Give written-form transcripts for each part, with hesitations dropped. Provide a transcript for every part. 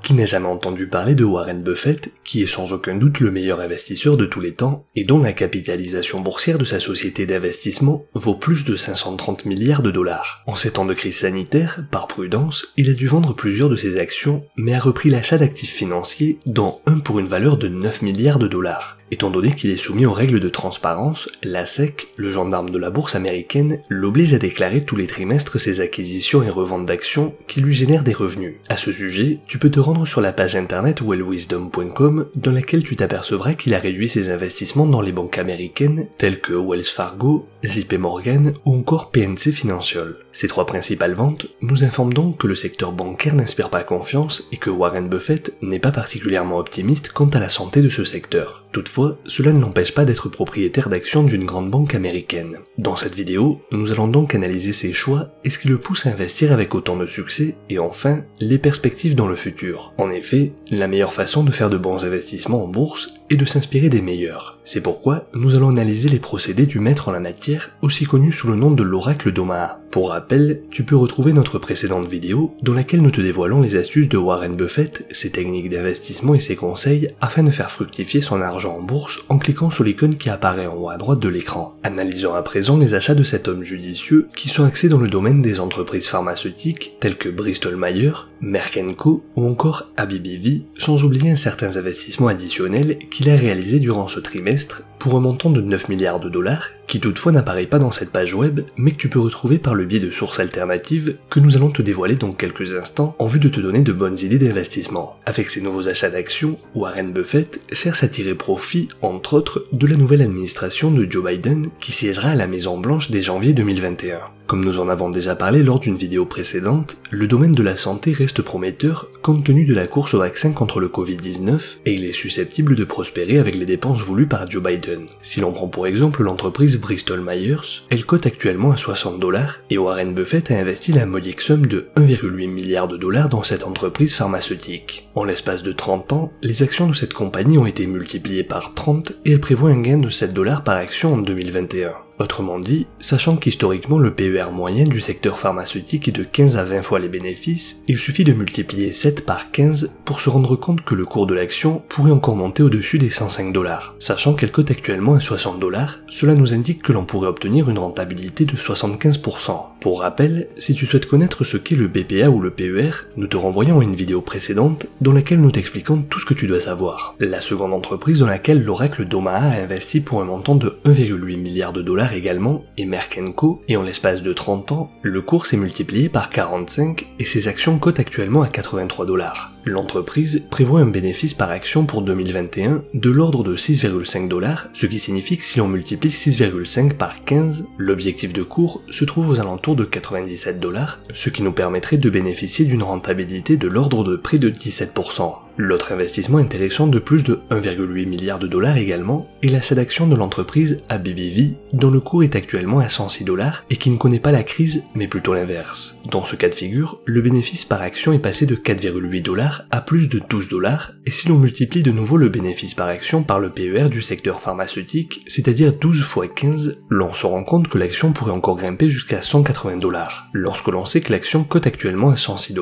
Qui n'a jamais entendu parler de Warren Buffett, qui est sans aucun doute le meilleur investisseur de tous les temps et dont la capitalisation boursière de sa société d'investissement vaut plus de 530 milliards de dollars. En ces temps de crise sanitaire, par prudence, il a dû vendre plusieurs de ses actions, mais a repris l'achat d'actifs financiers, dont un pour une valeur de 9 milliards de dollars. Étant donné qu'il est soumis aux règles de transparence, la SEC, le gendarme de la bourse américaine, l'oblige à déclarer tous les trimestres ses acquisitions et reventes d'actions qui lui génèrent des revenus. À ce sujet, tu peux te rendre sur la page internet wellwisdom.com dans laquelle tu t'apercevras qu'il a réduit ses investissements dans les banques américaines telles que Wells Fargo, JP Morgan ou encore PNC Financial. Ces trois principales ventes nous informent donc que le secteur bancaire n'inspire pas confiance et que Warren Buffett n'est pas particulièrement optimiste quant à la santé de ce secteur. Toutefois, cela ne l'empêche pas d'être propriétaire d'actions d'une grande banque américaine. Dans cette vidéo, nous allons donc analyser ses choix et ce qui le pousse à investir avec autant de succès et enfin, les perspectives dans le futur. En effet, la meilleure façon de faire de bons investissements en bourse est de s'inspirer des meilleurs. C'est pourquoi nous allons analyser les procédés du maître en la matière, aussi connu sous le nom de l'oracle d'Omaha. Pour rappel, tu peux retrouver notre précédente vidéo dans laquelle nous te dévoilons les astuces de Warren Buffett, ses techniques d'investissement et ses conseils afin de faire fructifier son argent en bourse en cliquant sur l'icône qui apparaît en haut à droite de l'écran. Analysons à présent les achats de cet homme judicieux qui sont axés dans le domaine des entreprises pharmaceutiques telles que Bristol Myers, Merck & Co ou encore AbbVie, sans oublier certains investissements additionnels qu'il a réalisés durant ce trimestre pour un montant de 9 milliards de dollars qui toutefois n'apparaît pas dans cette page web mais que tu peux retrouver par le biais de sources alternatives que nous allons te dévoiler dans quelques instants en vue de te donner de bonnes idées d'investissement. Avec ses nouveaux achats d'actions, Warren Buffett cherche à tirer profit, entre autres, de la nouvelle administration de Joe Biden qui siégera à la Maison Blanche dès janvier 2021. Comme nous en avons déjà parlé lors d'une vidéo précédente, le domaine de la santé reste prometteur compte tenu de la course au vaccin contre le Covid-19 et il est susceptible de prospérer avec les dépenses voulues par Joe Biden. Si l'on prend pour exemple l'entreprise Bristol Myers, elle cote actuellement à $60 et Warren Buffett a investi la modique somme de 1,8 milliard de dollars dans cette entreprise pharmaceutique. En l'espace de 30 ans, les actions de cette compagnie ont été multipliées par 30 et elle prévoit un gain de $7 par action en 2021. Autrement dit, sachant qu'historiquement le PER moyen du secteur pharmaceutique est de 15 à 20 fois les bénéfices, il suffit de multiplier 7 par 15 pour se rendre compte que le cours de l'action pourrait encore monter au-dessus des $105. Sachant qu'elle cote actuellement à $60, cela nous indique que l'on pourrait obtenir une rentabilité de 75%. Pour rappel, si tu souhaites connaître ce qu'est le BPA ou le PER, nous te renvoyons à une vidéo précédente dans laquelle nous t'expliquons tout ce que tu dois savoir. La seconde entreprise dans laquelle l'oracle d'Omaha a investi pour un montant de 1,8 milliard de dollars également est Merck & Co et en l'espace de 30 ans, le cours s'est multiplié par 45 et ses actions cotent actuellement à $83. L'entreprise prévoit un bénéfice par action pour 2021 de l'ordre de $6,5, ce qui signifie que si l'on multiplie 6,5 par 15, l'objectif de cours se trouve aux alentours de $97, ce qui nous permettrait de bénéficier d'une rentabilité de l'ordre de près de 17%. L'autre investissement intéressant de plus de 1,8 milliard de dollars également est l'achat d'actions de l'entreprise AbbVie, dont le cours est actuellement à $106 et qui ne connaît pas la crise mais plutôt l'inverse. Dans ce cas de figure, le bénéfice par action est passé de $4,8 à plus de $12 et si l'on multiplie de nouveau le bénéfice par action par le PER du secteur pharmaceutique, c'est-à-dire 12 fois 15, l'on se rend compte que l'action pourrait encore grimper jusqu'à $180. Lorsque l'on sait que l'action cote actuellement à $106,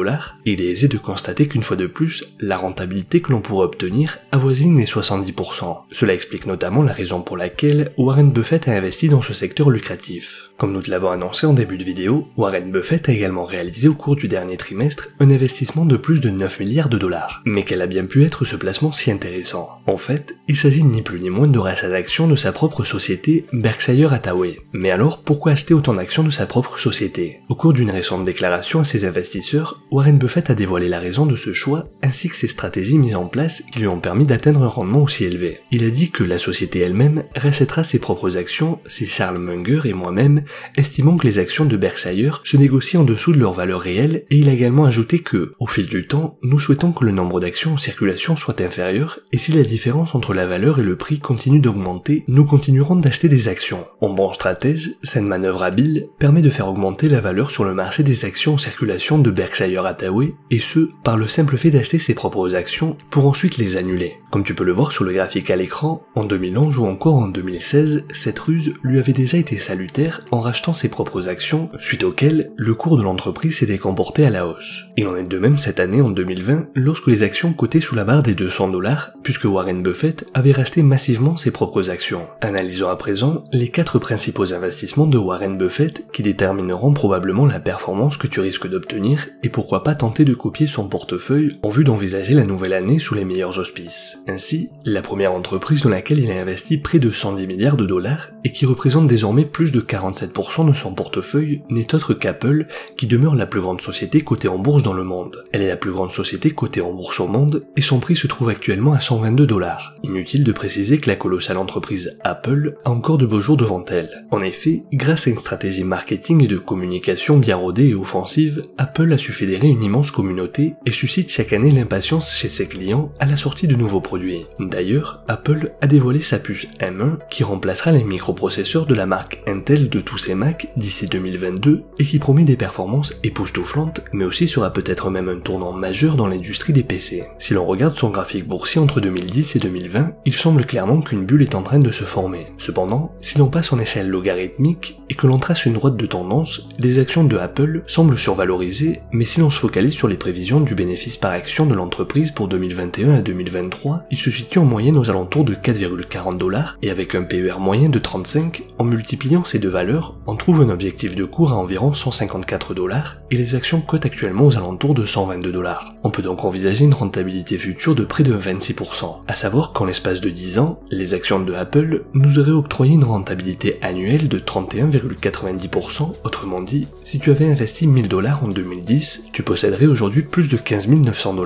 il est aisé de constater qu'une fois de plus, la rentabilité que l'on pourrait obtenir avoisine les 70%. Cela explique notamment la raison pour laquelle Warren Buffett a investi dans ce secteur lucratif. Comme nous te l'avons annoncé en début de vidéo, Warren Buffett a également réalisé au cours du dernier trimestre un investissement de plus de 9 milliards de dollars. Mais quel a bien pu être ce placement si intéressant? En fait, il s'agit ni plus ni moins de rachat d'actions de sa propre société Berkshire Hathaway. Mais alors, pourquoi acheter autant d'actions de sa propre société? Au cours d'une récente déclaration à ses investisseurs, Warren Buffett a dévoilé la raison de ce choix ainsi que ses stratégies mises en place qui lui ont permis d'atteindre un rendement aussi élevé. Il a dit que la société elle-même rachètera ses propres actions si Charles Munger et moi-même estimons que les actions de Berkshire se négocient en dessous de leur valeur réelle et il a également ajouté que, au fil du temps, nous souhaitons que le nombre d'actions en circulation soit inférieur et si la différence entre la valeur et le prix continue d'augmenter, nous continuerons d'acheter des actions. En bon stratège, cette manœuvre habile permet de faire augmenter la valeur sur le marché des actions en circulation de Berkshire Hathaway et ce, par le simple fait d'acheter ses propres actions pour ensuite les annuler. Comme tu peux le voir sur le graphique à l'écran, en 2011 ou encore en 2016, cette ruse lui avait déjà été salutaire en rachetant ses propres actions, suite auquel le cours de l'entreprise s'était comporté à la hausse. Il en est de même cette année en 2020 2020 lorsque les actions cotaient sous la barre des 200 $, puisque Warren Buffett avait racheté massivement ses propres actions. Analysons à présent les 4 principaux investissements de Warren Buffett qui détermineront probablement la performance que tu risques d'obtenir et pourquoi pas tenter de copier son portefeuille en vue d'envisager la nouvelle année sous les meilleurs auspices. Ainsi, la première entreprise dans laquelle il a investi près de 110 milliards de dollars et qui représente désormais plus de 47% de son portefeuille n'est autre qu'Apple, qui demeure la plus grande société cotée en bourse dans le monde. Elle est la plus grande société cotée en bourse au monde et son prix se trouve actuellement à 122 $. Inutile de préciser que la colossale entreprise Apple a encore de beaux jours devant elle. En effet, grâce à une stratégie marketing et de communication bien rodée et offensive, Apple a su fédérer une immense communauté et suscite chaque année l'impatience chez ses clients à la sortie de nouveaux produits. D'ailleurs, Apple a dévoilé sa puce M1 qui remplacera les microprocesseurs de la marque Intel de tous ses Mac d'ici 2022 et qui promet des performances époustouflantes, mais aussi sera peut-être même un tournant majeur dans l'industrie des PC. Si l'on regarde son graphique boursier entre 2010 et 2020, il semble clairement qu'une bulle est en train de se former. Cependant, si l'on passe en échelle logarithmique et que l'on trace une droite de tendance, les actions de Apple semblent survalorisées, mais si l'on se focalise sur les prévisions du bénéfice par action de l'entreprise pour 2021 à 2023, il se situe en moyenne aux alentours de 4,40 $ et avec un PER moyen de 35, en multipliant ces deux valeurs, on trouve un objectif de cours à environ 154 $ et les actions cotent actuellement aux alentours de 122 $. On peut donc envisager une rentabilité future de près de 26%. À savoir qu'en l'espace de 10 ans, les actions de Apple nous auraient octroyé une rentabilité annuelle de 31,90%, autrement dit, si tu avais investi 1000 $ en 2010, tu posséderais aujourd'hui plus de 15 900 $.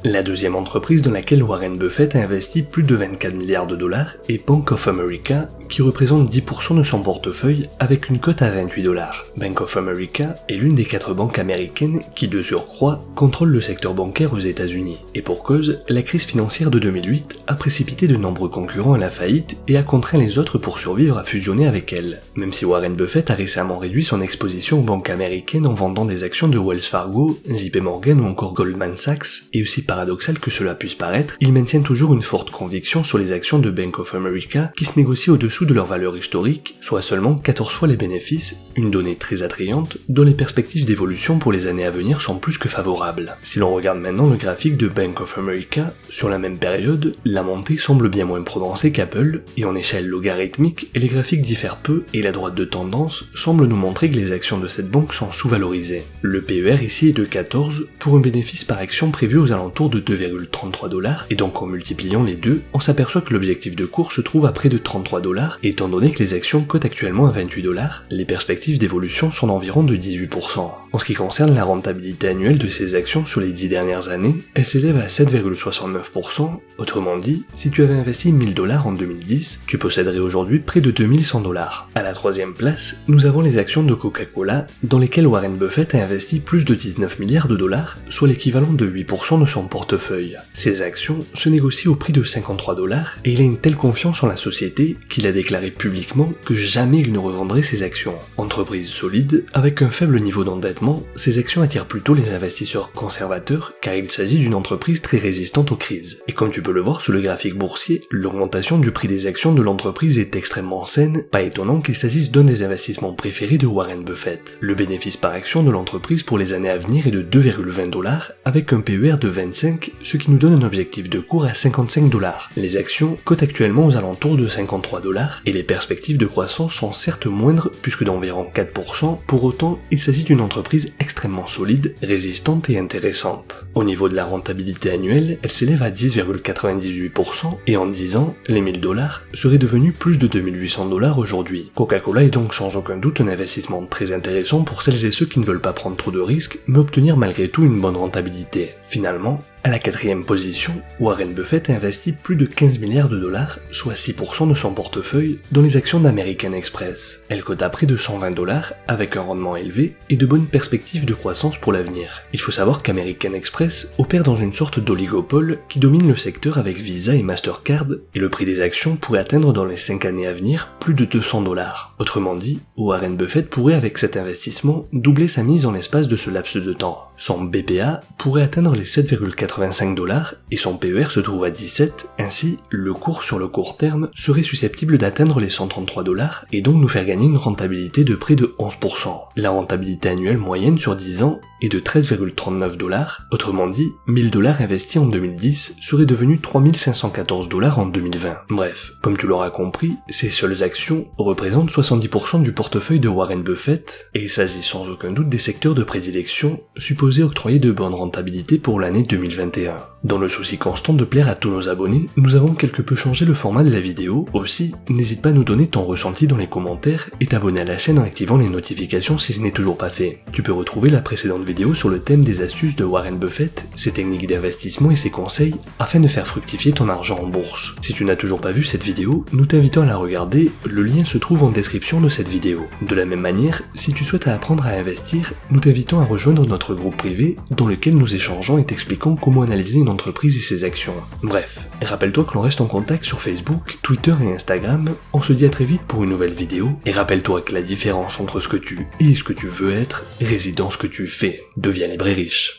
La deuxième entreprise dans laquelle Warren Buffett a investi plus de 24 milliards de dollars est Bank of America, qui représente 10% de son portefeuille avec une cote à 28 $. Bank of America est l'une des 4 banques américaines qui, de surcroît, contrôle le secteur bancaire aux États-Unis. Et pour cause, la crise financière de 2008 a précipité de nombreux concurrents à la faillite et a contraint les autres pour survivre à fusionner avec elle. Même si Warren Buffett a récemment réduit son exposition aux banques américaines en vendant des actions de Wells Fargo, JP Morgan ou encore Goldman Sachs, et aussi paradoxal que cela puisse paraître, il maintient toujours une forte conviction sur les actions de Bank of America qui se négocient au-dessous de leur valeur historique, soit seulement 14 fois les bénéfices, une donnée très attrayante dont les perspectives d'évolution pour les années à venir sont plus que favorables. Si l'on regarde maintenant le graphique de Bank of America, sur la même période, la montée semble bien moins prononcée qu'Apple, et en échelle logarithmique, les graphiques diffèrent peu et la droite de tendance semble nous montrer que les actions de cette banque sont sous-valorisées. Le PER ici est de 14 pour un bénéfice par action prévu aux alentours de 2,33 $, et donc en multipliant les deux, on s'aperçoit que l'objectif de cours se trouve à près de 33 $, et étant donné que les actions cotent actuellement à 28 $, les perspectives d'évolution sont d'environ de 18%. En ce qui concerne la rentabilité annuelle de ces actions sur les 10 dernières années, elle s'élève à 7,69%, autrement dit, si tu avais investi 1000 $ en 2010, tu posséderais aujourd'hui près de 2100 $. À la troisième place, nous avons les actions de Coca-Cola, dans lesquelles Warren Buffett a investi plus de 19 milliards de dollars, soit l'équivalent de 8% de son portefeuille. Ces actions se négocient au prix de 53 $, et il a une telle confiance en la société qu'il a déclaré publiquement que jamais il ne revendrait ses actions. Entreprise solide, avec un faible niveau d'endettement, ces actions attirent plutôt les investisseurs conservateurs car il s'agit d'une entreprise très résistante aux crises. Et comme tu peux le voir sur le graphique boursier, l'augmentation du prix des actions de l'entreprise est extrêmement saine, pas étonnant qu'il s'agisse d'un des investissements préférés de Warren Buffett. Le bénéfice par action de l'entreprise pour les années à venir est de 2,20 $ avec un PER de 25, ce qui nous donne un objectif de cours à 55 $. Les actions cotent actuellement aux alentours de 53 $ et les perspectives de croissance sont certes moindres puisque d'environ 4%, pour autant il s'agit d'une entreprise extrêmement solide, résistante et intéressante. Au niveau de la rentabilité annuelle, elle s'élève à 10,98% et en 10 ans, les 1000 $ seraient devenus plus de 2800 $ aujourd'hui. Coca-Cola est donc sans aucun doute un investissement très intéressant pour celles et ceux qui ne veulent pas prendre trop de risques mais obtenir malgré tout une bonne rentabilité. Finalement, à la 4e position, Warren Buffett a investi plus de 15 milliards de dollars, soit 6% de son portefeuille, dans les actions d'American Express. Elle cote à près de 120 $ avec un rendement élevé et de bonnes perspectives de croissance pour l'avenir. Il faut savoir qu'American Express opère dans une sorte d'oligopole qui domine le secteur avec Visa et Mastercard, et le prix des actions pourrait atteindre dans les 5 années à venir plus de 200 $. Autrement dit, Warren Buffett pourrait avec cet investissement doubler sa mise en l'espace de ce laps de temps. Son BPA pourrait atteindre les 7,80 85 $ et son PER se trouve à 17, ainsi le cours sur le court terme serait susceptible d'atteindre les 133 $ et donc nous faire gagner une rentabilité de près de 11%. La rentabilité annuelle moyenne sur 10 ans est de 13,39 $, autrement dit, 1000 $ investis en 2010 seraient devenus 3514 $ en 2020. Bref, comme tu l'auras compris, ces seules actions représentent 70% du portefeuille de Warren Buffett, et il s'agit sans aucun doute des secteurs de prédilection supposés octroyer de bonnes rentabilités pour l'année 2021. Dans le souci constant de plaire à tous nos abonnés, nous avons quelque peu changé le format de la vidéo. Aussi, n'hésite pas à nous donner ton ressenti dans les commentaires et t'abonner à la chaîne en activant les notifications si ce n'est toujours pas fait. Tu peux retrouver la précédente vidéo sur le thème des astuces de Warren Buffett, ses techniques d'investissement et ses conseils afin de faire fructifier ton argent en bourse. Si tu n'as toujours pas vu cette vidéo, nous t'invitons à la regarder, le lien se trouve en description de cette vidéo. De la même manière, si tu souhaites apprendre à investir, nous t'invitons à rejoindre notre groupe privé dans lequel nous échangeons et t'expliquons comment analyser une entreprise et ses actions. Bref, rappelle-toi que l'on reste en contact sur Facebook, Twitter et Instagram, on se dit à très vite pour une nouvelle vidéo, et rappelle-toi que la différence entre ce que tu es et ce que tu veux être réside dans ce que tu fais. Deviens libre et riche.